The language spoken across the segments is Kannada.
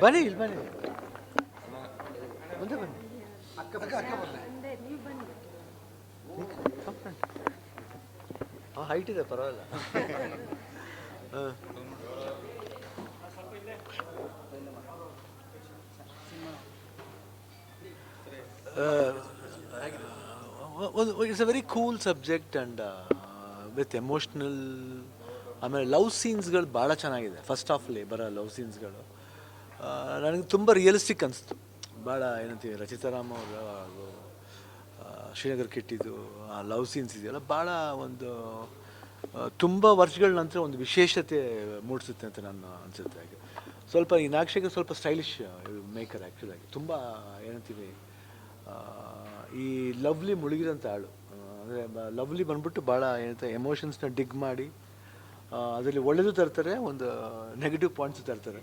ಬನ್ನಿ ಇಲ್ಲಿ ಬನ್ನಿ, ಮುಂದೆ ಬನ್ನಿ. ಅಕ್ಕ ಹೈಟ್ ಇದೆ, ಪರವಾಗಿಲ್ಲ. It's a very cool subject and with emotional. ಆಮೇಲೆ ಲವ್ ಸೀನ್ಸ್ಗಳು ಭಾಳ ಚೆನ್ನಾಗಿದೆ. ಫಸ್ಟ್ ಹಾಫಲ್ಲಿ ಬರೋ ಲವ್ ಸೀನ್ಸ್ಗಳು ನನಗೆ ತುಂಬ ರಿಯಲಿಸ್ಟಿಕ್ ಅನಿಸ್ತು. ಭಾಳ ಏನಂತೀವಿ, ರಚಿತಾರಾಮ್ ಅವರು ಹಾಗೂ ಶ್ರೀನಗರ್ ಕಿಟ್ಟಿದು ಆ ಲವ್ ಸೀನ್ಸ್ ಇದೆಯಲ್ಲ, ಭಾಳ ಒಂದು ತುಂಬ ವರ್ಷಗಳ ನಂತರ ಒಂದು ವಿಶೇಷತೆ ಮೂಡಿಸುತ್ತೆ ಅಂತ ನಾನು ಅನಿಸುತ್ತೆ. ಹಾಗೆ ಸ್ವಲ್ಪ ಈ ನಾಕ್ಷಿಗೆ ಸ್ವಲ್ಪ ಸ್ಟೈಲಿಶ್ ಮೇಕರ್ ಆ್ಯಕ್ಚುಲಾಗಿ. ತುಂಬ ಏನಂತೀವಿ, ಈ ಲವ್ಲಿ ಮುಳುಗಿರೋಂಥ ಆಳು. ಅಂದರೆ ಲವ್ಲಿ ಬಂದ್ಬಿಟ್ಟು ಭಾಳ ಏನಂತ ಎಮೋಷನ್ಸ್ನ ಡಿಗ್ ಮಾಡಿ ಅದರಲ್ಲಿ ಒಳ್ಳೆಯದು ತರ್ತಾರೆ, ಒಂದು ನೆಗೆಟಿವ್ ಪಾಯಿಂಟ್ಸು ತರ್ತಾರೆ,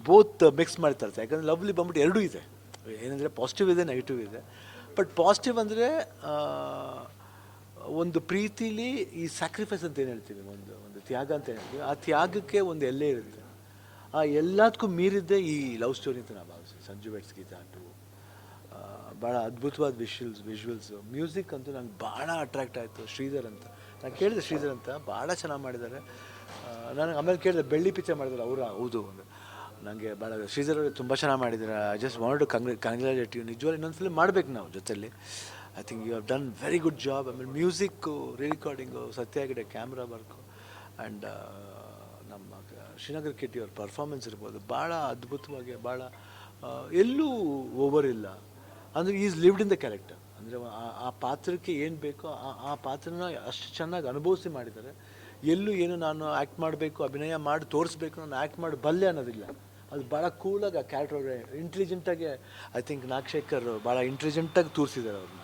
ಬೋತ್ ಮಿಕ್ಸ್ ಮಾಡಿ ತರ್ತಾರೆ. ಯಾಕಂದರೆ ಲವ್ಲಿ ಬಂದ್ಬಿಟ್ಟು ಎರಡೂ ಇದೆ, ಏನಂದರೆ ಪಾಸಿಟಿವ್ ಇದೆ, ನೆಗೆಟಿವ್ ಇದೆ. ಬಟ್ ಪಾಸಿಟಿವ್ ಅಂದರೆ ಒಂದು ಪ್ರೀತಿಲಿ ಈ ಸ್ಯಾಕ್ರಿಫೈಸ್ ಅಂತ ಏನು ಹೇಳ್ತೀವಿ, ಒಂದು ತ್ಯಾಗ ಅಂತ ಏನು ಹೇಳ್ತೀವಿ, ಆ ತ್ಯಾಗಕ್ಕೆ ಒಂದು ಎಲ್ಲೇ ಇರುತ್ತೆ. ಆ ಎಲ್ಲದಕ್ಕೂ ಮೀರಿದ್ದೇ ಈ ಲವ್ ಸ್ಟೋರಿ ಅಂತ ನಾನು ಭಾವಿಸ್ತೀನಿ. ಸಂಜು ವೆಡ್ಸ್ ಗೀತಾ ಟು ಭಾಳ ಅದ್ಭುತವಾದ ವಿಜುವಲ್ಸು. ಮ್ಯೂಸಿಕ್ ಅಂತೂ ನಂಗೆ ಭಾಳ ಅಟ್ರ್ಯಾಕ್ಟ್ ಆಯಿತು. ಶ್ರೀಧರ್ ಅಂತ ನಾನು ಕೇಳಿದೆ, ಶ್ರೀಧರ್ ಅಂತ ಭಾಳ ಚೆನ್ನಾಗಿ ಮಾಡಿದ್ದಾರೆ. ನನಗೆ ಆಮೇಲೆ ಕೇಳಿದೆ, ಬೆಳ್ಳಿ ಪಿಕ್ಚರ್ ಮಾಡಿದ್ದಾರೆ ಅವರು. ಹೌದು, ನನಗೆ ಭಾಳ ಶ್ರೀಧರ್ ಅವರು ತುಂಬ ಚೆನ್ನಾಗಿ ಮಾಡಿದ್ದಾರೆ. I just want to congratulate you. ನಿಜವಾಗ್ಲೂ ಇನ್ನೊಂದ್ಸಲ ಮಾಡಬೇಕು ನಾವು ಜೊತೆಯಲ್ಲಿ. I think you have done very good job. ಆಮೇಲೆ music, recording, Satya Hegde camera work, and ನಮ್ಮ ಶ್ರೀನಗರ್ ಕಿಟ್ಟಿ ಅವ್ರ ಪರ್ಫಾರ್ಮೆನ್ಸ್ ಇರ್ಬೋದು, ಭಾಳ ಅದ್ಭುತವಾಗಿ, ಭಾಳ ಎಲ್ಲೂ ಓವರ್ ಇಲ್ಲ. ಅಂದರೆ is lived in the character. ಅಂದರೆ ಆ ಪಾತ್ರಕ್ಕೆ ಏನು ಬೇಕೋ ಆ ಪಾತ್ರನ ಅಷ್ಟು ಚೆನ್ನಾಗಿ ಅನುಭವಿಸಿ ಮಾಡಿದ್ದಾರೆ. ಎಲ್ಲೂ ಏನು ನಾನು ಆ್ಯಕ್ಟ್ ಮಾಡಬೇಕು, ಅಭಿನಯ ಮಾಡಿ ತೋರಿಸ್ಬೇಕು, ನಾನು ಆ್ಯಕ್ಟ್ ಮಾಡಿ ಬಲ್ಲೆ ಅನ್ನೋದಿಲ್ಲ. ಅದು ಭಾಳ ಕೂಲಾಗಿ ಆ ಕ್ಯಾರೆಕ್ಟರ್ ಇಂಟೆಲಿಜೆಂಟಾಗಿ, ಐ ಥಿಂಕ್ ನಾಗಶೇಖರ್ ಭಾಳ ಇಂಟೆಲಿಜೆಂಟಾಗಿ ತೋರಿಸಿದ್ದಾರೆ ಅವ್ರನ್ನ.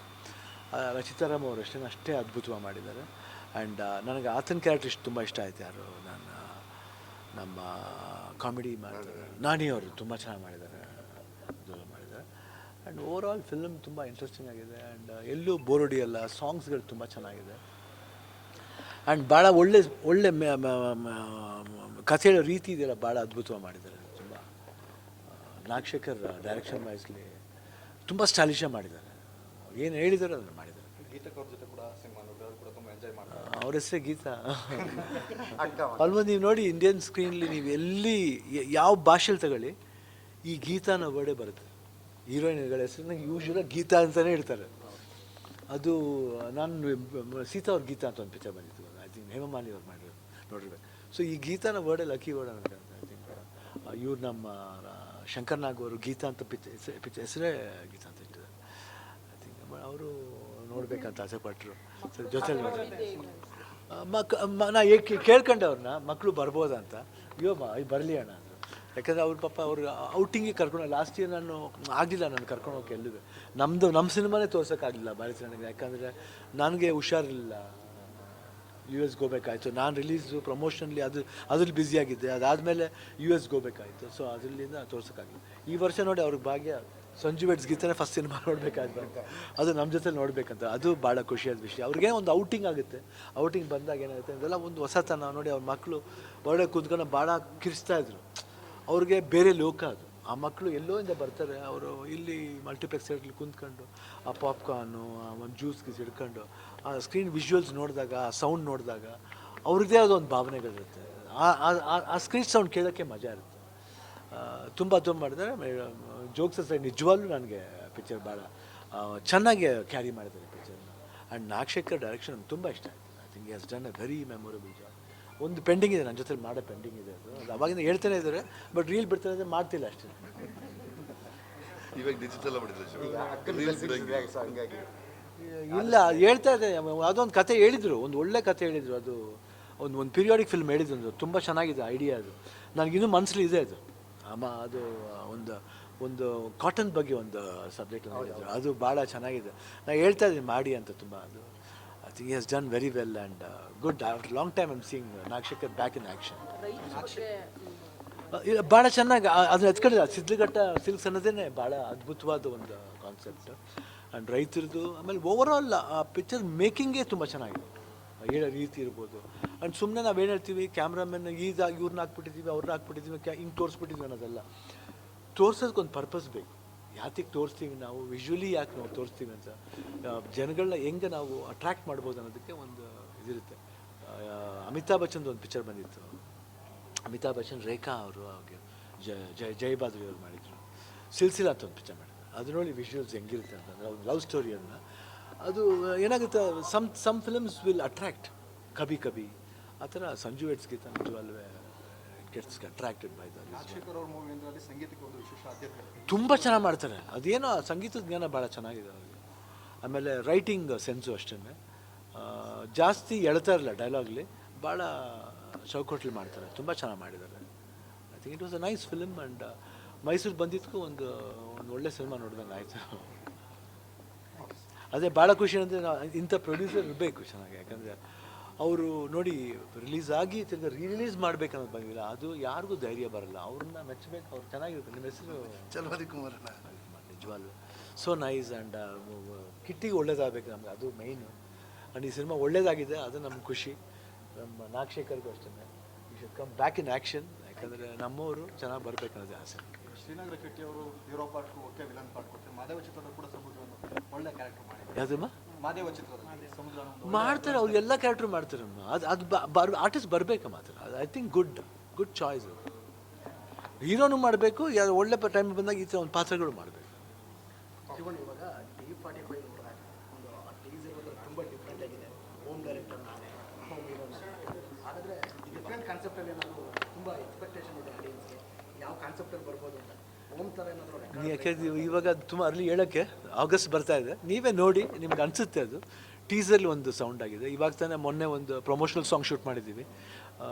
ರಚಿತಾರಾಮ್ ಅವರು ಅಷ್ಟೇ ಅದ್ಭುತವಾಗಿ ಮಾಡಿದ್ದಾರೆ. ಆ್ಯಂಡ್ ನನಗೆ ಆತನ ಕ್ಯಾರೆಕ್ಟರ್ ತುಂಬ ಇಷ್ಟ ಆಯಿತು. ಯಾರು ನಮ್ಮ ಕಾಮಿಡಿ ಮಾಡಿದ್ದಾರೆ ನಾನಿ ಅವರು ತುಂಬ ಚೆನ್ನಾಗಿ ಮಾಡಿದ್ದಾರೆ. ಆ್ಯಂಡ್ ಓವರ್ ಆಲ್ ಫಿಲ್ಮ್ ತುಂಬ ಇಂಟ್ರೆಸ್ಟಿಂಗ್ ಆಗಿದೆ. ಆ್ಯಂಡ್ ಎಲ್ಲೂ ಬೋರ್ ಹೊಡಿಯಲ್ಲ. ಸಾಂಗ್ಸ್ಗಳು ತುಂಬ ಚೆನ್ನಾಗಿದೆ. ಆ್ಯಂಡ್ ಭಾಳ ಒಳ್ಳೆ ಕಥೆ ಹೇಳೋ ರೀತಿ ಇದೆಯಲ್ಲ, ಭಾಳ ಅದ್ಭುತವಾಗಿ ಮಾಡಿದ್ದಾರೆ. ತುಂಬ ನಾಗಶೇಖರ್ ಡೈರೆಕ್ಷನ್ ವೈಸ್ಲಿ ತುಂಬ ಸ್ಟೈಲಿಶಾಗಿ ಮಾಡಿದ್ದಾರೆ. ಏನು ಹೇಳಿದಾರೆ ಅದನ್ನು ಮಾಡಿದ್ದಾರೆ. ಅವ್ರ ಹೆಸರೇ ಗೀತಾ. ಆಲ್ಮೋಸ್ಟ್ ನೀವು ನೋಡಿ, ಇಂಡಿಯನ್ ಸ್ಕ್ರೀನ್ಲಿ ನೀವು ಎಲ್ಲಿ ಯಾವ ಭಾಷೆಲಿ ತಗೊಳ್ಳಿ, ಈ ಗೀತಾನ ವರ್ಡೇ ಬರುತ್ತೆ. ಹೀರೋಯಿನ್ಗಳ ಹೆಸರನ್ನ ಯೂಶ್ವಲಾಗಿ ಗೀತಾ ಅಂತಲೇ ಹೇಳ್ತಾರೆ. ಅದು ನಾನು ಸೀತಾ ಅವ್ರ ಗೀತಾ ಅಂತ ಒಂದು ಪಿಕ್ಚರ್ ಬಂದಿತ್ತು, ಐ ಥಿಂಕ್ ಹೇಮಮಾಲಿನಿ ಅವ್ರು ಮಾಡಿರೋದು, ನೋಡಿರ್ಬೇಕು. ಸೊ ಈ ಗೀತಾನ ವರ್ಡೇ ಲಕ್ಕಿ ವರ್ಡ್ ಅಂತ ಐ ಥಿಂಕ್. ಇವ್ರು ನಮ್ಮ ಶಂಕರ್ ನಾಗ್ ಅವರು ಗೀತಾ ಅಂತ ಪಿಕ್ಚರ್ ಹೆಸರೇ ಗೀತಾ ಅಂತ ಇಟ್ಟಿದ್ದಾರೆ. ಐ ಥಿಂಕ್ ಅವರು ನೋಡ್ಬೇಕಂತ ಆಸೆ ಪಟ್ಟರು. ಸರಿ, ಜೊತೆಲಿ ನಾ ಕೇಳ್ಕೊಂಡೆ ಅವ್ರನ್ನ, ಮಕ್ಕಳು ಬರ್ಬೋದಂತ. ಬರಲಿ ಅಣ್ಣ ಅಂದರು. ಯಾಕಂದರೆ ಅವ್ರ ಪಾಪ ಅವ್ರು ಔಟಿಂಗಿಗೆ ಕರ್ಕೊಂಡು, ಲಾಸ್ಟ್ ಇಯರ್ ನಾನು ಆಗಲಿಲ್ಲ, ನಾನು ಕರ್ಕೊಂಡು ಹೋಗಿ ಎಲ್ಲೂ. ನಮ್ಮ ಸಿನಿಮಾನೇ ತೋರ್ಸೋಕ್ಕಾಗಲಿಲ್ಲ ಭಾರತ ನನಗೆ. ಯಾಕಂದರೆ ನನಗೆ ಹುಷಾರಿರಲಿಲ್ಲ, US ಹೋಗ್ಬೇಕಾಯ್ತು. ನಾನು ರಿಲೀಸು ಪ್ರಮೋಷನ್ಲಿ ಅದ್ರಲ್ಲಿ ಬ್ಯುಸಿಯಾಗಿದ್ದೆ. ಅದಾದಮೇಲೆ US ಹೋಗ್ಬೇಕಾಯ್ತು. ಸೊ ಅದರಿಂದ ತೋರ್ಸೋಕ್ಕಾಗಲಿಲ್ಲ. ಈ ವರ್ಷ ನೋಡಿ ಅವ್ರಿಗೆ ಭಾಗ್ಯ, ಸಂಜು ವೆಡ್ಸ್ ಗೀತಾನೆ ಫಸ್ಟ್ ಸಿನಿಮಾ ನೋಡಬೇಕಾಯ್ತು ಅಂತ. ಅದು ನಮ್ಮ ಜೊತೆ ನೋಡಬೇಕಂತ, ಅದು ಭಾಳ ಖುಷಿಯಾದ ವಿಷಯ. ಅವ್ರಿಗೆ ಒಂದು ಔಟಿಂಗ್ ಆಗುತ್ತೆ. ಔಟಿಂಗ್ ಬಂದಾಗ ಏನಾಗುತ್ತೆ ಅದೆಲ್ಲ ಒಂದು ಹೊಸತನ ನೋಡಿ. ಅವ್ರ ಮಕ್ಕಳು ಹೊರಡೆ ಕೂತ್ಕೊಂಡು ಭಾಳ ಕಿರಿಸ್ತಾಯಿದ್ರು. ಅವ್ರಿಗೆ ಬೇರೆ ಲೋಕ ಅದು. ಆ ಮಕ್ಕಳು ಎಲ್ಲೋ ಇಂದ ಬರ್ತಾರೆ, ಅವರು ಇಲ್ಲಿ ಮಲ್ಟಿಪ್ಲೆಕ್ಸ್ ಥಿಯೇಟ್ರಲ್ಲಿ ಕುಂತ್ಕೊಂಡು ಆ ಪಾಪ್ಕಾರ್ನು, ಒಂದು ಜ್ಯೂಸ್ ಗೀಸ್ ಹಿಡ್ಕೊಂಡು ಆ ಸ್ಕ್ರೀನ್ ವಿಜುವಲ್ಸ್ ನೋಡಿದಾಗ, ಆ ಸೌಂಡ್ ನೋಡಿದಾಗ ಅವ್ರದ್ದೇ ಆದ ಒಂದು ಭಾವನೆಗಳಿರುತ್ತೆ. ಆ ಸ್ಕ್ರೀನ್ ಸೌಂಡ್ ಕೇಳೋಕ್ಕೆ ಮಜಾ ಇರುತ್ತೆ. ತುಂಬ ಮಾಡಿದ್ದಾರೆ. ಜೋಕ್ಸ್ ಸೈಡ್ ನಿಜವಾಗ್ಲೂ ನನಗೆ ಪಿಕ್ಚರ್ ಭಾಳ ಚೆನ್ನಾಗಿ ಕ್ಯಾರಿ ಮಾಡಿದ್ದಾರೆ ಪಿಕ್ಚರ್ನ. ಆ್ಯಂಡ್ ನಾಗಶೇಖರ್ ಡೈರೆಕ್ಷನ್ ನನಗೆ ತುಂಬ ಇಷ್ಟ ಆಯಿತು. I think has done A very memorable job. ಒಂದು ಪೆಂಡಿಂಗ್ ಇದೆ, ನನ್ನ ಜೊತೆ ಮಾಡೋ ಪೆಂಡಿಂಗ್ ಇದೆ. ಅದು ಅವಾಗಿಂದ ಹೇಳ್ತಾನೆ ಇದ್ದಾರೆ, ಬಟ್ ರೀಲ್ ಬಿಡ್ತಾನೆ ಇದ್ದರೆ ಮಾಡ್ತಿಲ್ಲ ಅಷ್ಟೇ. ಇವಾಗ ಡಿಜಿಟಲ್ ಹಂಗಾಗಿ ಇಲ್ಲ ಹೇಳ್ತಾ ಇದೆ, ಅದೊಂದು ಕತೆ ಹೇಳಿದರು, ಒಂದು ಒಳ್ಳೆ ಕತೆ ಹೇಳಿದರು. ಅದು ಒಂದು ಪೀರಿಯಾಡಿಕ್ ಫಿಲ್ಮ್ ಹೇಳಿದ್ರು, ತುಂಬ ಚೆನ್ನಾಗಿದೆ ಐಡಿಯಾ ಅದು. ನನಗಿನ್ನೂ ಮನಸ್ಸಲ್ಲಿ ಇದೆ ಅದು. ಅದು ಒಂದು ಒಂದು ಕಾಟನ್ ಬಗ್ಗೆ ಒಂದು ಸಬ್ಜೆಕ್ಟ್ ಹೇಳಿದ್ರು, ಅದು ಭಾಳ ಚೆನ್ನಾಗಿದೆ. ನಾನು ಹೇಳ್ತಾ ಇದ್ದೀನಿ ಮಾಡಿ ಅಂತ. ತುಂಬ ಅದು I think has done very well and good. After long time I'm seeing Nagashekar back in action. ಭಾಳ ಚೆನ್ನಾಗಿ ಅದನ್ನ ಎತ್ಕೊಂಡಿದ್ದ. ಸಿದ್ಲಘಟ್ಟ ಸಿಲ್ಕ್ಸ್ ಅನ್ನೋದೇ ಭಾಳ ಅದ್ಭುತವಾದ ಒಂದು ಕಾನ್ಸೆಪ್ಟ್. ಆ್ಯಂಡ್ ರೈತರದ್ದು, ಆಮೇಲೆ ಓವರಾಲ್ ಆ ಪಿಕ್ಚರ್ ಮೇಕಿಂಗೇ ತುಂಬ ಚೆನ್ನಾಗಿದೆ. ಹೇಳೋ ರೀತಿ ಇರ್ಬೋದು. ಆ್ಯಂಡ್ ಸುಮ್ಮನೆ ನಾವೇನು ಹೇಳ್ತೀವಿ, ಕ್ಯಾಮ್ರಾಮನ್ ಇವ್ರನ್ನ ಹಾಕ್ಬಿಟ್ಟಿದ್ದೀವಿ, ಅವ್ರನ್ನ ಹಾಕ್ಬಿಟ್ಟಿದ್ದೀವಿ, ಹಿಂಗೆ ತೋರಿಸ್ಬಿಟ್ಟಿದ್ವಿ ಅನ್ನೋದಲ್ಲ. ತೋರ್ಸೋದಕ್ಕೊಂದು ಪರ್ಪಸ್ ಬೇಕು. ಯಾತಿಗೆ ತೋರಿಸ್ತೀವಿ ನಾವು, ವಿಜುವಲಿ ಯಾಕೆ ನಾವು ತೋರಿಸ್ತೀವಿ ಅಂತ, ಜನಗಳನ್ನ ಹೆಂಗೆ ನಾವು ಅಟ್ರ್ಯಾಕ್ಟ್ ಮಾಡ್ಬೋದು ಅನ್ನೋದಕ್ಕೆ ಒಂದು ಇದಿರುತ್ತೆ. ಅಮಿತಾಬ್ ಬಚ್ಚನ್ದು ಒಂದು ಪಿಕ್ಚರ್ ಬಂದಿತ್ತು. ಅಮಿತಾಬ್ ಬಚ್ಚನ್, ರೇಖಾ ಅವರು, ಅವ್ರಿಗೆ ಜೈ ಬಾದ್ರಿ ಅವ್ರು ಮಾಡಿದರು. ಸಿಲ್ಸಿಲಾ ಅಂತ ಒಂದು ಪಿಕ್ಚರ್ ಮಾಡಿದ್ರು. ಅದು ನೋಡಿ ವಿಜುವಲ್ಸ್ ಹೆಂಗಿರುತ್ತೆ ಅಂತಂದರೆ, ಒಂದು ಲವ್ ಸ್ಟೋರಿಯನ್ನು ಅದು ಏನಾಗುತ್ತೆ, ಸಮ್ ಫಿಲಮ್ಸ್ ವಿಲ್ ಅಟ್ರ್ಯಾಕ್ಟ್. ಕಬಿ ಕಬಿ ಆ ಥರ ಸಂಜು ವೆಟ್ಸ್ಗಿಂತ ನಿಜವಲ್ವೇ ಗೆಟ್ಸ್ ಅಟ್ರಾಕ್ಟೆಡ್ ಬೈ ದ. ತುಂಬ ಚೆನ್ನಾಗಿ ಮಾಡ್ತಾರೆ. ಅದೇನೋ ಸಂಗೀತದ ಜ್ಞಾನ ಭಾಳ ಚೆನ್ನಾಗಿದೆ ಅವ್ರಿಗೆ. ಆಮೇಲೆ ರೈಟಿಂಗ್ ಸೆನ್ಸು ಅಷ್ಟೇ. ಜಾಸ್ತಿ ಎಳ್ತಾ ಇರಲ್ಲ ಡೈಲಾಗ್ಲಿ, ಭಾಳ ಚೌಕಟ್ಲಿ ಮಾಡ್ತಾರೆ. ತುಂಬ ಚೆನ್ನಾಗಿ ಮಾಡಿದ್ದಾರೆ. I think it was a nice film. And Mysuru ಬಂದಿದ್ದಕ್ಕೂ ಒಂದು ಒಳ್ಳೆ ಸಿನಿಮಾ ನೋಡ್ದಂಗೆ ಆಯಿತು. ಅದೇ ಭಾಳ ಖುಷಿ ಅಂದರೆ, ಇಂಥ ಪ್ರೊಡ್ಯೂಸರ್ ಇರಬೇಕು ಚೆನ್ನಾಗಿ. ಯಾಕಂದರೆ ಅವರು ನೋಡಿ ರಿಲೀಸ್ ಆಗಿ ತಿರ್ಗಿ ರಿಲೀಸ್ ಮಾಡ್ಬೇಕನ್ನೋದು ಬಂದಿಲ್ಲ, ಅದು ಯಾರಿಗೂ ಧೈರ್ಯ ಬರಲ್ಲ. ಅವ್ರನ್ನ ಮೆಚ್ಚಬೇಕು, ಅವ್ರು ಚೆನ್ನಾಗಿರುತ್ತೆ. ನಿಮ್ಮ ಹೆಸರು ಚಲವಾದಿ ಕುಮಾರ್. ನಿಜವಾಗ್ಲು ಸೋ ನೈಸ್. ಆ್ಯಂಡ್ ಕಿಟ್ಟಿಗೆ ಒಳ್ಳೇದಾಗಬೇಕು ನಮ್ಗೆ, ಅದು ಮೈನು. ಆ್ಯಂಡ್ ಈ ಸಿನಿಮಾ ಒಳ್ಳೇದಾಗಿದೆ, ಅದು ನಮ್ಗೆ ಖುಷಿ. ನಮ್ಮ ನಾಗಶೇಖರ್ಗೂ ಅಷ್ಟೇ, you should come back in action. ಯಾಕಂದರೆ ನಮ್ಮವರು ಚೆನ್ನಾಗಿ ಬರಬೇಕನ್ನೋದೇ ಆಸೆ. ಶ್ರೀನಗರ ಶೆಟ್ಟಿ ಅವರು ಹೀರೋ ಪಾರ್ಟ್ಗೂ ಓಕೆ, ವಿಲನ್ ಪಾರ್ಟ್ ಕೊಡ್ತಾರೆ. ಮಾದೇವ ಚಿತ್ರದಲ್ಲಿ ಕೂಡ ಸಮುದ್ರವನ್ನು ಒಳ್ಳೆ ಕ್ಯಾರೆಕ್ಟರ್ ಮಾಡಿದ್ದಾರೆ. ಯಾವುದಮ್ಮ ಮಾದೇವ ಚಿತ್ರದಲ್ಲಿ ಸಮುದ್ರ ಮಾಡ್ತಾರೆ, ಅವ್ರು ಎಲ್ಲ ಕ್ಯಾರೆಕ್ಟ್ರು ಮಾಡ್ತಾರೆ. ಅದು ಆರ್ಟಿಸ್ಟ್ ಬರಬೇಕಮ್ಮ. ಅದು ಐ ಥಿಂಕ್ ಗುಡ್ ಚಾಯ್ಸ್. ಅದು ಹೀರೋನು ಮಾಡಬೇಕು, ಯಾರು ಒಳ್ಳೆ ಟೈಮ್ ಬಂದಾಗ ಈ ಥರ ಒಂದು ಪಾತ್ರಗಳು ಮಾಡಬೇಕು. ಇವಾಗ D45 ಒಂದು ಟೀಸರ್ ತುಂಬ ಡಿಫ್ರೆಂಟ್ ಆಗಿದೆ. ಹೋಮ್ ಡೈರೆಕ್ಟರ್ ನಾನೇ, ಹೋಮ್ ಹೀರೋನ. ಹಾಗಾದರೆ ಡಿಫ್ರೆಂಟ್ ಕಾನ್ಸೆಪ್ಟಲ್ಲಿ ಏನಾದರೂ ತುಂಬ ಎಕ್ಸ್ಪೆಕ್ಟೇಷನ್ ಇದೆ ಆಡಿಯನ್ಸ್ಗೆ, ಯಾವ ಕಾನ್ಸೆಪ್ಟಲ್ಲಿ ಬರ್ಬೋದು ಅಂತ. ಹೋಮ್ ಥರ ಏನಾದರೂ ಯಾಕೆಂದ್ರೆ ಇವಾಗ ತುಂಬ ಅರ್ಲಿ ಹೇಳೋಕ್ಕೆ, ಆಗಸ್ಟ್ ಬರ್ತಾ ಇದೆ, ನೀವೇ ನೋಡಿ ನಿಮ್ಗೆ ಅನಿಸುತ್ತೆ. ಅದು ಟೀಸರ್ಲಿ ಒಂದು ಸೌಂಡ್ ಆಗಿದೆ. ಇವಾಗ ತಾನೇ ಮೊನ್ನೆ ಒಂದು ಪ್ರಮೋಷನಲ್ ಸಾಂಗ್ ಶೂಟ್ ಮಾಡಿದ್ದೀವಿ.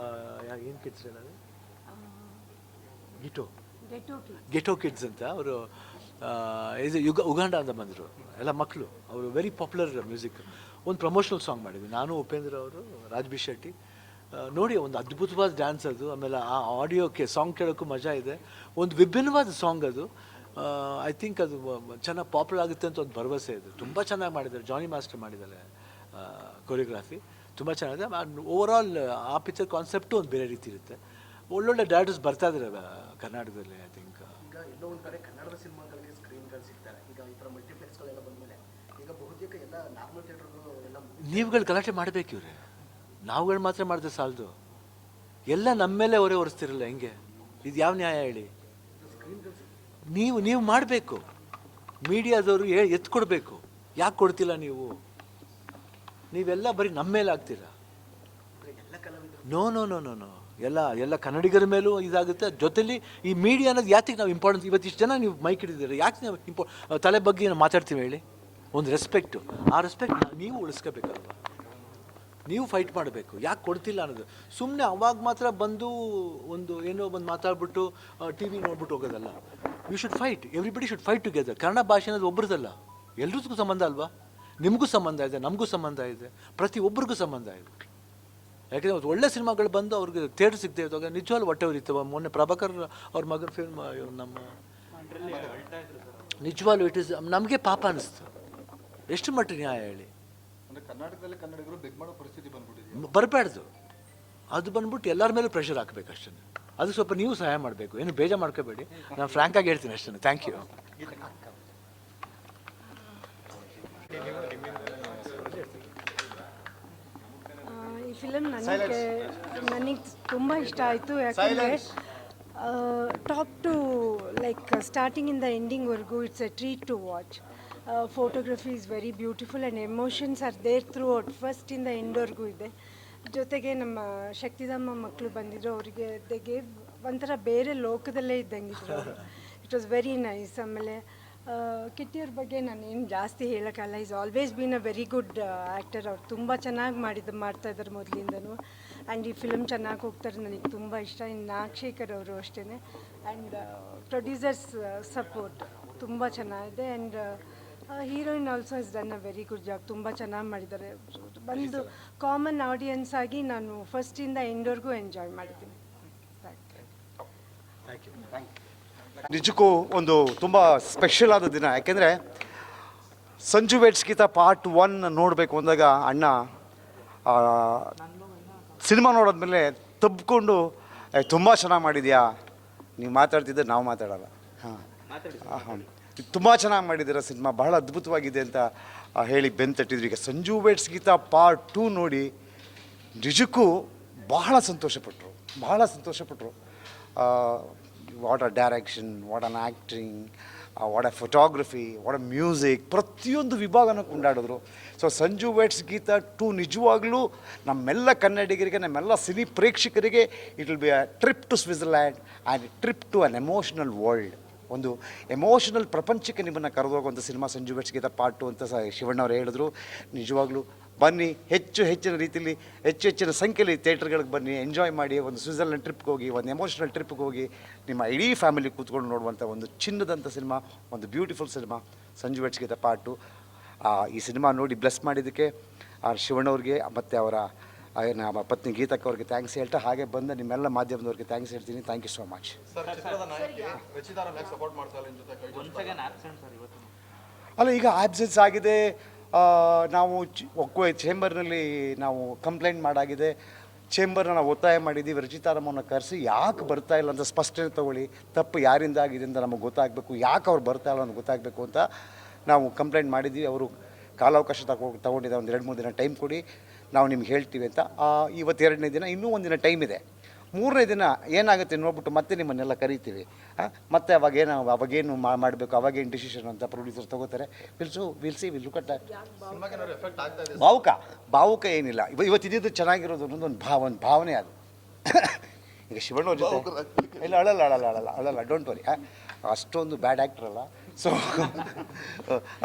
ಏನು ಕಿಡ್ಸ್ ಹೇಳೋದು, ಗೆಟೋ ಕಿಡ್ಸ್ ಅಂತ. ಅವರು ಇದು ಉಗಾಂಡ ಅಂತ ಬಂದರು, ಎಲ್ಲ ಮಕ್ಕಳು. ಅವರು ವೆರಿ ಪಾಪ್ಯುಲರ್ ಮ್ಯೂಸಿಕ್. ಒಂದು ಪ್ರಮೋಷನಲ್ ಸಾಂಗ್ ಮಾಡಿದ್ವಿ ನಾನು, ಉಪೇಂದ್ರ ಅವರು, ರಾಜ್ ಬಿ ಶೆಟ್ಟಿ. ನೋಡಿ, ಒಂದು ಅದ್ಭುತವಾದ ಡ್ಯಾನ್ಸ್ ಅದು. ಆಮೇಲೆ ಆ ಆಡಿಯೋಕ್ಕೆ ಸಾಂಗ್ ಕೇಳೋಕ್ಕೂ ಮಜಾ ಇದೆ. ಒಂದು ವಿಭಿನ್ನವಾದ ಸಾಂಗ್ ಅದು. ಐ ಥಿಂಕ್ ಅದು ಚೆನ್ನಾಗಿ ಪಾಪ್ಯುಲರ್ ಆಗುತ್ತೆ ಅಂತ ಒಂದು ಭರವಸೆ ಇದೆ. ತುಂಬ ಚೆನ್ನಾಗಿ ಮಾಡಿದ್ದಾರೆ. ಜಾನಿ ಮಾಸ್ಟರ್ ಮಾಡಿದ್ದಾರೆ ಕೊರಿಯೋಗ್ರಾಫಿ, ತುಂಬ ಚೆನ್ನಾಗಿದೆ. ಓವರಾಲ್ ಆ ಪಿಕ್ಚರ್ ಕಾನ್ಸೆಪ್ಟು ಒಂದು ಬೇರೆ ರೀತಿ ಇರುತ್ತೆ. ಒಳ್ಳೊಳ್ಳೆ ಡೈರೆಕ್ಟರ್ಸ್ ಬರ್ತಾ ಇದ್ದಾರೆ ಕರ್ನಾಟಕದಲ್ಲಿ. ಐ ಥಿಂಕ್ ಈಗ ಎಲ್ಲೋ ಒಂದು ಕಡೆ ಕನ್ನಡದ ಸಿನಿಮಾಗಳಲ್ಲಿ ಸ್ಕ್ರೀನ್ಗಳು ಸಿಗ್ತಾರೆ. ಈಗ ಈ ಥರ ಮಲ್ಟಿಪ್ಲೆಕ್ಸ್ಗಳೆಲ್ಲ ಬಂದಮೇಲೆ ಈಗ ಬಹುತೇಕ ಎಲ್ಲ ನಾರ್ಮಲ್ ಥಿಯೇಟರ್ಗಳು ಎಲ್ಲ ನೀವುಗಳು ಗಲಾಟೆ ಮಾಡಬೇಕು. ಇವ್ರೆ ನಾವುಗಳು ಮಾತ್ರ ಮಾಡಿದ್ರೆ ಸಾಲದು, ಎಲ್ಲ ನಮ್ಮ ಮೇಲೆ ಹೊರೆ ಹೊರಿಸ್ತಿರಲ್ಲ. ಹೆಂಗೆ ಇದು ಯಾವ ನ್ಯಾಯ ಹೇಳಿ? ನೀವು ಮಾಡಬೇಕು. ಮೀಡಿಯಾದವರು ಎತ್ಕೊಡ್ಬೇಕು. ಯಾಕೆ ಕೊಡ್ತಿಲ್ಲ ನೀವು? ನೀವೆಲ್ಲ ಬರೀ ನಮ್ಮ ಮೇಲೆ ಆಗ್ತೀರಾ. No no no no no ಎಲ್ಲ ಕನ್ನಡಿಗರ ಮೇಲೂ ಇದಾಗುತ್ತೆ. ಜೊತೆಲಿ ಈ ಮೀಡಿಯಾ ಅನ್ನೋದು ಯಾತಿಗೆ ನಾವು ಇಂಪಾರ್ಟೆನ್ಸ್, ಇವತ್ತು ಇಷ್ಟು ಜನ ನೀವು ಮೈಕ್ ಹಿಡಿದಿದ್ದಾರೆ, ಯಾಕೆ ನಾವು ತಲೆ ಬಗ್ಗೆ ಮಾತಾಡ್ತೀವಿ ಹೇಳಿ? ಒಂದು ರೆಸ್ಪೆಕ್ಟು, ಆ ರೆಸ್ಪೆಕ್ಟ್ ನೀವು ಉಳಿಸ್ಕೋಬೇಕಲ್ವ? ನೀವು ಫೈಟ್ ಮಾಡಬೇಕು. ಯಾಕೆ ಕೊಡ್ತಿಲ್ಲ ಅನ್ನೋದು. ಸುಮ್ಮನೆ ಅವಾಗ ಮಾತ್ರ ಬಂದು ಒಂದು ಏನೋ ಬಂದು ಮಾತಾಡ್ಬಿಟ್ಟು ಟಿ ವಿ ನೋಡ್ಬಿಟ್ಟು ಹೋಗೋದಲ್ಲ. You should fight, everybody should fight together. Kannada ಭಾಷೆ ಅನ್ನೋದು ಒಬ್ರದಲ್ಲ, ಎಲ್ರಿಗೂ ಸಂಬಂಧ ಅಲ್ವಾ? ನಿಮಗೂ ಸಂಬಂಧ ಇದೆ, ನಮಗೂ ಸಂಬಂಧ ಇದೆ, ಪ್ರತಿಯೊಬ್ಬರಿಗೂ ಸಂಬಂಧ ಇದೆ. ಯಾಕೆಂದರೆ ಅವತ್ತು ಒಳ್ಳೆ ಸಿನಿಮಾಗಳು ಬಂದು ಅವ್ರಿಗೆ ಥಿಯೇಟರ್ ಸಿಗದೆ ಇದ್ದಾಗ ನಿಜವಾಗ್ಲೂ ಹೊಟ್ಟೆ ಉರಿತವೆ. ಮೊನ್ನೆ ಪ್ರಭಾಕರ್ ಅವ್ರ ಮಗನ ಫಿಲ್ಮ್ ನಮ್ಮ ನಿಜವಾಗ್ಲೂ ಇಟ್ ಇಸ್ ನಮಗೆ ಪಾಪ ಅನ್ನಿಸ್ತು. ಎಷ್ಟು ಮಟ್ಟಿಗೆ ನ್ಯಾಯ ಹೇಳಿ? ಕರ್ನಾಟಕದಲ್ಲಿ ಕನ್ನಡಿಗರು ಬೆಗ್ ಮಾಡೋ ಪರಿಸ್ಥಿತಿ ಬಂದ್ಬಿಟ್ಟಿದೆ. ಬರಬಾರ್ದು. ಅದು ಬಂದ್ಬಿಟ್ಟು ಎಲ್ಲರ ಮೇಲೂ ಪ್ರೆಷರ್ ಹಾಕಬೇಕು ಅಷ್ಟೇ. ಅದು ಸ್ವಲ್ಪ ನೀವು ಸಹಾಯ ಮಾಡಬೇಕು. ಏನು ಬೇಜಾರು ಮಾಡ್ಕೋಬೇಡಿ, ನಾನು ಫ್ರ್ಯಾಂಕಾಗಿ ಹೇಳ್ತೀನಿ ಅಷ್ಟೇ. Thank you. ಈ ಫಿಲಮ್ ನನಗೆ ತುಂಬ ಇಷ್ಟ ಆಯಿತು. ಯಾಕಂದರೆ ಟಾಪ್ ಟು ಲೈಕ್ ಸ್ಟಾರ್ಟಿಂಗಿಂದ ಎಂಡಿಂಗ್ವರೆಗೂ it's a treat to watch. Photography is very beautiful and emotions are there throughout, ಫಸ್ಟಿಂದ ಎಂಡ್ವರೆಗೂ ಇದೆ. ಜೊತೆಗೆ ನಮ್ಮ ಶಕ್ತಿಧಾಮ ಮಕ್ಕಳು ಬಂದಿದ್ರು, ಅವರಿಗೆ ದೇ ಗೇವ್ ಒಂಥರ ಬೇರೆ ಲೋಕದಲ್ಲೇ ಇದ್ದಂಗಿದ್ರು ಅವರು. It was very nice. ಆಮೇಲೆ ಕಿಟ್ಟಿಯವ್ರ ಬಗ್ಗೆ ನಾನು ಏನು ಜಾಸ್ತಿ ಹೇಳೋಕ್ಕಲ್ಲ. Is always been a very good actor. ಅವ್ರು ತುಂಬ ಚೆನ್ನಾಗಿ ಮಾಡ್ತಾ ಇದ್ದಾರೆ ಮೊದಲಿಂದನೂ. ಆ್ಯಂಡ್ ಈ ಫಿಲ್ಮ್ ಚೆನ್ನಾಗಿ ಹೋಗ್ತಾರೆ, ನನಗೆ ತುಂಬ ಇಷ್ಟ. ಇನ್ನು ನಾಗಶೇಖರ್ ಅವರು ಅಷ್ಟೇ. ಆ್ಯಂಡ್ ಪ್ರೊಡ್ಯೂಸರ್ಸ್ ಸಪೋರ್ಟ್ ತುಂಬ ಚೆನ್ನಾಗಿದೆ. And heroine also is done a very good job. ತುಂಬ ಚೆನ್ನಾಗಿ ಮಾಡಿದ್ದಾರೆ. ಒಂದು ಕಾಮನ್ ಆಡಿಯನ್ಸ್ ಆಗಿ ನಾನು ಫಸ್ಟಿಂದ ಎಂಡ್ವರೆಗೂ ಎಂಜಾಯ್ ಮಾಡಿದ್ದೀನಿ. ನಿಜಕ್ಕೂ ಒಂದು ತುಂಬ ಸ್ಪೆಷಲ್ ಆದ ದಿನ. ಯಾಕೆಂದರೆ ಸಂಜು ವೆಡ್ಸ್ ಗೀತಾ ಪಾರ್ಟ್ 1 ನೋಡಬೇಕು ಅಂದಾಗ ಅಣ್ಣ ಸಿನಿಮಾ ನೋಡೋದ್ಮೇಲೆ ತಬ್ಕೊಂಡು ತುಂಬ ಚೆನ್ನಾಗಿ ಮಾಡಿದ್ಯಾ, ನೀವು ಮಾತಾಡ್ತಿದ್ದೆ ನಾವು ಮಾತಾಡೋಲ್ಲ, ಹಾಂ ತುಂಬ ಚೆನ್ನಾಗಿ ಮಾಡಿದ್ದೀರ ಸಿನಿಮಾ, ಬಹಳ ಅದ್ಭುತವಾಗಿದೆ ಅಂತ ಹೇಳಿ ಬೆಂತಟ್ಟಿದ್ರು. ಈಗ ಸಂಜು ವೆಡ್ಸ್ ಗೀತಾ ಪಾರ್ಟ್ 2 ನೋಡಿ ನಿಜಕ್ಕೂ ಬಹಳ ಸಂತೋಷಪಟ್ಟರು. What a direction, what an acting, what a photography, what a music, ಪ್ರತಿಯೊಂದು ವಿಭಾಗನೂ ಕೊಂಡಾಡಿದ್ರು. ಸೊ ಸಂಜು ವೆಡ್ಸ್ ಗೀತಾ 2 ನಿಜವಾಗ್ಲೂ ನಮ್ಮೆಲ್ಲ ಕನ್ನಡಿಗರಿಗೆ, ನಮ್ಮೆಲ್ಲ ಸಿನಿ ಪ್ರೇಕ್ಷಕರಿಗೆ it will be a trip to Switzerland and trip to an emotional world. ಒಂದು ಎಮೋಷನಲ್ ಪ್ರಪಂಚಕ್ಕೆ ನಿಮ್ಮನ್ನು ಕರೆದೋಗುವಂಥ ಸಿನಿಮಾ ಸಂಜು ವೆಡ್ಸ್ ಗೀತಾ ಪಾರ್ಟ್ 2 ಅಂತ ಶಿವಣ್ಣವ್ರು ಹೇಳಿದ್ರು. ನಿಜವಾಗ್ಲೂ ಬನ್ನಿ, ಹೆಚ್ಚಿನ ರೀತಿಯಲ್ಲಿ ಹೆಚ್ಚಿನ ಸಂಖ್ಯೆಯಲ್ಲಿ ಥಿಯೇಟರ್ಗಳಿಗೆ ಬನ್ನಿ, ಎಂಜಾಯ್ ಮಾಡಿ. ಒಂದು ಸ್ವಿಟ್ಜರ್ಲ್ಯಾಂಡ್ ಟ್ರಿಪ್ಗೆ ಹೋಗಿ, ಒಂದು ಎಮೋಷನಲ್ ಟ್ರಿಪ್ಗೆ ಹೋಗಿ, ನಿಮ್ಮ ಇಡೀ ಫ್ಯಾಮಿಲಿ ಕೂತ್ಕೊಂಡು ನೋಡುವಂಥ ಒಂದು ಚಿನ್ನದಂಥ ಸಿನಿಮಾ, ಒಂದು beautiful cinema Sanju weds Geetha part 2. ಈ ಸಿನಿಮಾ ನೋಡಿ ಬ್ಲೆಸ್ ಮಾಡಿದ್ದಕ್ಕೆ ಶಿವಣ್ಣವ್ರಿಗೆ ಮತ್ತು ಅವರ ನಮ್ಮ ಪತ್ನಿ ಗೀತಕ್ಕ ಅವ್ರಿಗೆ ಥ್ಯಾಂಕ್ಸ್ ಹೇಳ್ತಾ, ಹಾಗೆ ಬಂದ ನಿಮ್ಮೆಲ್ಲ ಮಾಧ್ಯಮದವ್ರಿಗೆ ಥ್ಯಾಂಕ್ಸ್ ಹೇಳ್ತೀನಿ. Thank you so much. ಅಲ್ಲ, ಈಗ ಆಬ್ಸೆನ್ಸ್ ಆಗಿದೆ. ನಾವು ಚೇಂಬರ್ನಲ್ಲಿ ನಾವು ಕಂಪ್ಲೇಂಟ್ ಮಾಡಾಗಿದೆ. ಚೇಂಬರ್ನ ನಾವು ಒತ್ತಾಯ ಮಾಡಿದ್ದೀವಿ, ರಚಿತಾರಾಮನ್ನ ಕರೆಸಿ ಯಾಕೆ ಬರ್ತಾ ಇಲ್ಲ ಅಂತ ಸ್ಪಷ್ಟನೆ ತೊಗೊಳ್ಳಿ, ತಪ್ಪು ಯಾರಿಂದ ಆಗಿದೆ ಅಂತ ನಮಗೆ ಗೊತ್ತಾಗಬೇಕು, ಯಾಕೆ ಅವ್ರು ಬರ್ತಾ ಇಲ್ಲ ಅಂತ ಗೊತ್ತಾಗಬೇಕು ಅಂತ ನಾವು ಕಂಪ್ಲೇಂಟ್ ಮಾಡಿದ್ದೀವಿ. ಅವರು ಕಾಲಾವಕಾಶ ತಗೊಂಡಿದ್ದ ಒಂದು 2-3 ದಿನ ಟೈಮ್ ಕೊಡಿ, ನಾವು ನಿಮ್ಗೆ ಹೇಳ್ತೀವಿ ಅಂತ. ಇವತ್ತು 2ನೇ ದಿನ, ಇನ್ನೂ ಒಂದಿನ ಟೈಮ್ ಇದೆ. 3ನೇ ದಿನ ಏನಾಗುತ್ತೆ ನೋಡ್ಬಿಟ್ಟು ಮತ್ತೆ ನಿಮ್ಮನ್ನೆಲ್ಲ ಕರಿತೀವಿ. ಮತ್ತೆ ಅವಾಗೇನು ಮಾಡಬೇಕು, ಅವಾಗೇನು ಡಿಸಿಷನ್ ಅಂತ ಪ್ರೊಡ್ಯೂಸರ್ ತೊಗೋತಾರೆ. ವಿಲ್ ಸಿ ಲುಕ್ ಅಟ್ ಭಾವುಕ ಏನಿಲ್ಲ. ಇವತ್ತಿದ್ದು ಚೆನ್ನಾಗಿರೋದು ಅನ್ನೋದು ಒಂದು ಭಾವನೆ ಅದು. ಈಗ ಶಿವಣ್ಣವ್ರ ಜೊತೆ ಇಲ್ಲ, ಅಳಲ್ಲ, ಡೋಂಟ್ ವರಿ. ಅಷ್ಟೊಂದು ಬ್ಯಾಡ್ ಆ್ಯಕ್ಟರ್ ಅಲ್ಲ, ಸೊ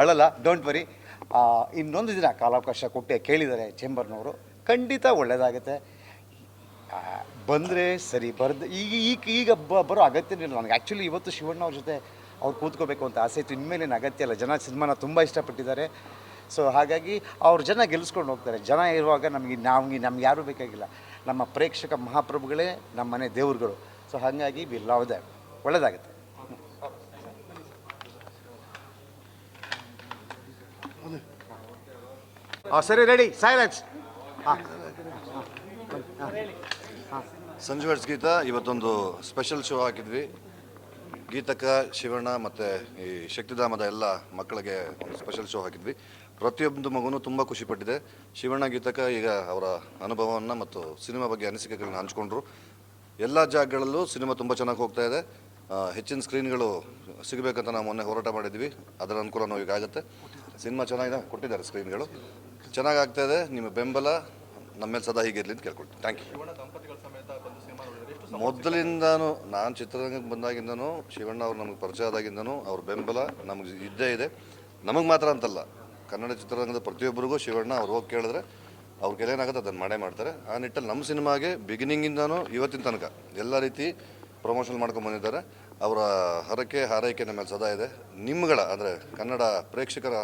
ಅಳಲ್ಲ, ಡೋಂಟ್ ವರಿ. ಇನ್ನೊಂದು ದಿನ ಕಾಲಾವಕಾಶ ಕೊಟ್ಟೆ ಕೇಳಿದ್ದಾರೆ ಚೇಂಬರ್ನವರು. ಖಂಡಿತ ಒಳ್ಳೆಯದಾಗುತ್ತೆ. ಬಂದರೆ ಸರಿ, ಈಗ ಬರೋ ಅಗತ್ಯನೇ ಇಲ್ಲ ನನಗೆ. ಆ್ಯಕ್ಚುಲಿ ಇವತ್ತು ಶಿವಣ್ಣ ಅವ್ರ ಜೊತೆ ಅವ್ರು ಕೂತ್ಕೋಬೇಕು ಅಂತ ಆಸೆ ಇತ್ತು. ಇನ್ಮೇಲೇನು ಅಗತ್ಯ ಇಲ್ಲ. ಜನ ಸಿನಿಮಾನ ತುಂಬ ಇಷ್ಟಪಟ್ಟಿದ್ದಾರೆ. ಸೊ ಹಾಗಾಗಿ ಅವ್ರು ಜನ ಗೆಲ್ಲಿಸ್ಕೊಂಡು ಹೋಗ್ತಾರೆ. ಜನ ಇರುವಾಗ ನಮ್ಗೆ ಯಾರೂ ಬೇಕಾಗಿಲ್ಲ. ನಮ್ಮ ಪ್ರೇಕ್ಷಕ ಮಹಾಪ್ರಭುಗಳೇ ನಮ್ಮ ಮನೆ ದೇವ್ರುಗಳು. ಸೊ ಹಾಗಾಗಿ ವಿ ಲವ್ ದೆಮ್. ಒಳ್ಳೆಯದಾಗುತ್ತೆ. ಸರಿ, ready, silence. Sanju weds Geetha ಇವತ್ತೊಂದು ಸ್ಪೆಷಲ್ ಶೋ ಹಾಕಿದ್ವಿ. ಗೀತಕ್ಕ, ಶಿವಣ್ಣ ಮತ್ತು ಈ ಶಕ್ತಿಧಾಮದ ಎಲ್ಲ ಮಕ್ಕಳಿಗೆ ಒಂದು ಸ್ಪೆಷಲ್ ಶೋ ಹಾಕಿದ್ವಿ. ಪ್ರತಿಯೊಂದು ಮಗುನೂ ತುಂಬ ಖುಷಿಪಟ್ಟಿದೆ. ಶಿವಣ್ಣ, ಗೀತಕ್ಕ ಈಗ ಅವರ ಅನುಭವವನ್ನು ಮತ್ತು ಸಿನಿಮಾ ಬಗ್ಗೆ ಅನಿಸಿಕೆಗಳನ್ನ ಹಂಚ್ಕೊಂಡ್ರು. ಎಲ್ಲ ಜಾಗಗಳಲ್ಲೂ ಸಿನಿಮಾ ತುಂಬ ಚೆನ್ನಾಗಿ ಹೋಗ್ತಾ ಇದೆ. ಹೆಚ್ಚಿನ ಸ್ಕ್ರೀನ್ಗಳು ಸಿಗಬೇಕಂತ ನಾವು ಮೊನ್ನೆ ಹೋರಾಟ ಮಾಡಿದ್ವಿ. ಅದರ ಅನುಕೂಲ ಈಗ ಆಗುತ್ತೆ. ಸಿನಿಮಾ ಚೆನ್ನಾಗಿದೆ, ಕೊಟ್ಟಿದ್ದಾರೆ ಸ್ಕ್ರೀನ್ಗಳು, ಚೆನ್ನಾಗಿ ಆಗ್ತಾ ಇದೆ. ನಿಮ್ಮ ಬೆಂಬಲ ನಮ್ಮ ಮೇಲೆ ಸದಾ ಹೀಗಿರಲಿ ಅಂತ ಕೇಳ್ಕೊಳ್ತೀನಿ. Thank you. ಮೊದಲಿಂದನೂ ನಾನು ಚಿತ್ರರಂಗಕ್ಕೆ ಬಂದಾಗಿಂದನೂ, ಶಿವಣ್ಣ ಅವ್ರು ನಮಗೆ ಪರಿಚಯ ಆದಾಗಿಂದನೂ ಅವ್ರ ಬೆಂಬಲ ನಮಗೆ ಇದ್ದೇ ಇದೆ. ನಮಗೆ ಮಾತ್ರ ಅಂತಲ್ಲ, ಕನ್ನಡ ಚಿತ್ರರಂಗದ ಪ್ರತಿಯೊಬ್ಬರಿಗೂ ಶಿವಣ್ಣ ಅವ್ರು ಹೋಗಿ ಕೇಳಿದ್ರೆ ಅವ್ರ ಕೈಲೇನಾಗುತ್ತೆ ಅದನ್ನು ಮಾಡೇ ಮಾಡ್ತಾರೆ. ಆ ನಿಟ್ಟಲ್ಲಿ ನಮ್ಮ ಸಿನಿಮಾಗೆ ಬಿಗಿನಿಂಗಿಂದನೂ ಇವತ್ತಿನ ತನಕ ಎಲ್ಲ ರೀತಿ ಪ್ರಮೋಷನ್ ಮಾಡ್ಕೊಂಡು ಬಂದಿದ್ದಾರೆ. ಅವರ ಹಾರೈಕೆ ನಮ್ಮ ಮೇಲೆ ಸದಾ ಇದೆ. ನಿಮ್ಗಳ ಅಂದರೆ ಕನ್ನಡ ಪ್ರೇಕ್ಷಕರ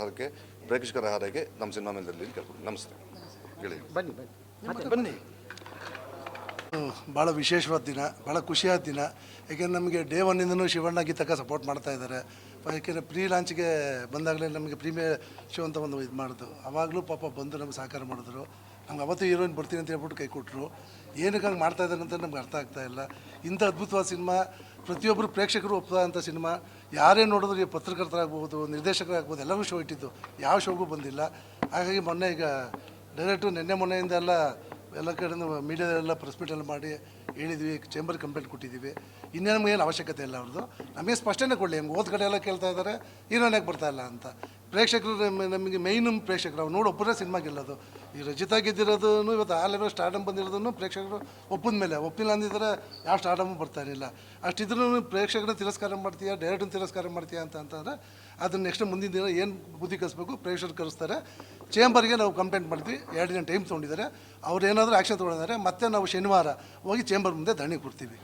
ಹಾರೈಕೆ ನಮ್ಮ ಸಿನಿಮಾ ಮೇಲೆ ಇರಲಿ ಅಂತ ಕೇಳ್ಕೊಂಡು ನಮಸ್ತೆ. ಹೇಳಿ ಬನ್ನಿ. ಭಾಳ ವಿಶೇಷವಾದ ದಿನ, ಭಾಳ ಖುಷಿಯಾದ ದಿನ. ಏಕೆಂದರೆ ನಮಗೆ ಡೇ 1ಇಂದನೂ ಶಿವಣ್ಣ ಗೀತಕ್ಕ ಸಪೋರ್ಟ್ ಮಾಡ್ತಾ ಇದ್ದಾರೆ. ಯಾಕೆಂದರೆ ಪ್ರೀ ಲಾಂಚ್ಗೆ ಬಂದಾಗಲೇ ನಮಗೆ ಪ್ರೀಮಿಯರ್ ಶೋ ಅಂತ ಒಂದು ಇದು ಮಾಡಿದ್ರು. ಆವಾಗಲೂ ಪಾಪ ಬಂದು ನಮ್ಗೆ ಸಹಕಾರ ಮಾಡಿದ್ರು. ನಮ್ಗೆ ಅವತ್ತು ಹೀರೋಯಿನ್ ಬರ್ತೀನಿ ಅಂತ ಹೇಳ್ಬಿಟ್ಟು ಕೈ ಕೊಟ್ಟರು. ಏನಕ್ಕೆ ಹಂಗೆ ಮಾಡ್ತಾ ಇದ್ದಾರೆ ಅಂತ ನಮ್ಗೆ ಅರ್ಥ ಆಗ್ತಾ ಇಲ್ಲ. ಇಂಥ ಅದ್ಭುತವಾದ ಸಿನಿಮಾ, ಪ್ರತಿಯೊಬ್ಬರು ಪ್ರೇಕ್ಷಕರು ಒಪ್ಪದಂಥ ಸಿನಿಮಾ. ಯಾರೇ ನೋಡಿದ್ರು, ಈ ಪತ್ರಕರ್ತರಾಗ್ಬೋದು, ನಿರ್ದೇಶಕರಾಗ್ಬೋದು, ಎಲ್ಲರೂ ಶೋ ಇಟ್ಟಿದ್ದು, ಯಾವ ಶೋಗೂ ಬಂದಿಲ್ಲ. ಹಾಗಾಗಿ ಮೊನ್ನೆ ಈಗ ಡೈರೆಕ್ಟು ಮೊನ್ನೆಯಿಂದ ಎಲ್ಲ ಕಡೆಯಿಂದ ಮೀಡಿಯಾದೆಲ್ಲ ಪ್ರೆಸ್ ಮೀಟೆಲ್ಲ ಮಾಡಿ ಹೇಳಿದ್ವಿ, ಚೇಂಬರ್ ಕಂಪ್ಲೇಂಟ್ ಕೊಟ್ಟಿದ್ದೀವಿ. ಇನ್ನೇ ನಮಗೇನು ಅವಶ್ಯಕತೆ ಇಲ್ಲ ಅವ್ರದ್ದು. ನಮಗೆ ಸ್ಪಷ್ಟನೆ ಕೊಡಲಿ. ನಮ್ಗೆ ಹೋದ ಕಡೆ ಎಲ್ಲ ಕೇಳ್ತಾ ಇದ್ದಾರೆ ಹೀರೋನ್ಯಾಗೆ ಬರ್ತಾ ಇಲ್ಲ ಅಂತ. ಪ್ರೇಕ್ಷಕರು ನಮಗೆ ಮೇಯ್ನು ಪ್ರೇಕ್ಷಕರು ಅವ್ರು ನೋಡಿ ಒಬ್ಬರೇ ಸಿನಿಮಾ ಗೆಲ್ಲೋದು. ಈ ರಚಿತಾ ಗೆದ್ದಿರೋದು ಇವತ್ತು ಆ ಲೆವೆಲ್ ಸ್ಟಾರ್ಡಮ್ ಬಂದಿರೋದನ್ನು ಪ್ರೇಕ್ಷಕರು ಒಪ್ಪಿದ ಮೇಲೆ, ಒಪ್ಪಿಲ್ಲ ಅಂದಿದ್ರೆ ಯಾವ ಸ್ಟಾರ್ಡಮ್ಮು ಬರ್ತಾ ಇರಲಿಲ್ಲ. ಅಷ್ಟಿದ್ರೂ ಪ್ರೇಕ್ಷಕರನ್ನ ತಿರಸ್ಕಾರ ಮಾಡ್ತೀಯಾ, ಡೈರೆಕ್ಟನ್ನು ತಿರಸ್ಕಾರ ಮಾಡ್ತೀಯಾ ಅಂತಂದರೆ ಅದನ್ನು ನೆಕ್ಸ್ಟ್ ಮುಂದಿನ ದಿನ ಏನು ಬುದ್ಧಿ ಕಲಿಸ್ಬೇಕು ಪ್ರೇಕ್ಷಕರು ಕಲಿಸ್ತಾರೆ. ಚೇಂಬರ್ಗೆ ನಾವು ಕಂಪ್ಲೇಂಟ್ ಮಾಡಿದ್ವಿ, 2 ದಿನ ಟೈಮ್ ತೊಗೊಂಡಿದ್ದಾರೆ. ಅವ್ರು ಏನಾದರೂ ಆ್ಯಕ್ಷನ್ ತೊಗೊಂಡಿದ್ದಾರೆ. ಮತ್ತೆ ನಾವು ಶನಿವಾರ ಹೋಗಿ ಚೇಂಬರ್ ಮುಂದೆ ಧರಣಿ ಕೊಡ್ತೀವಿ.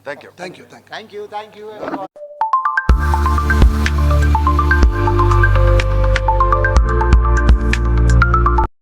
Thank you. Thank you. Thank you.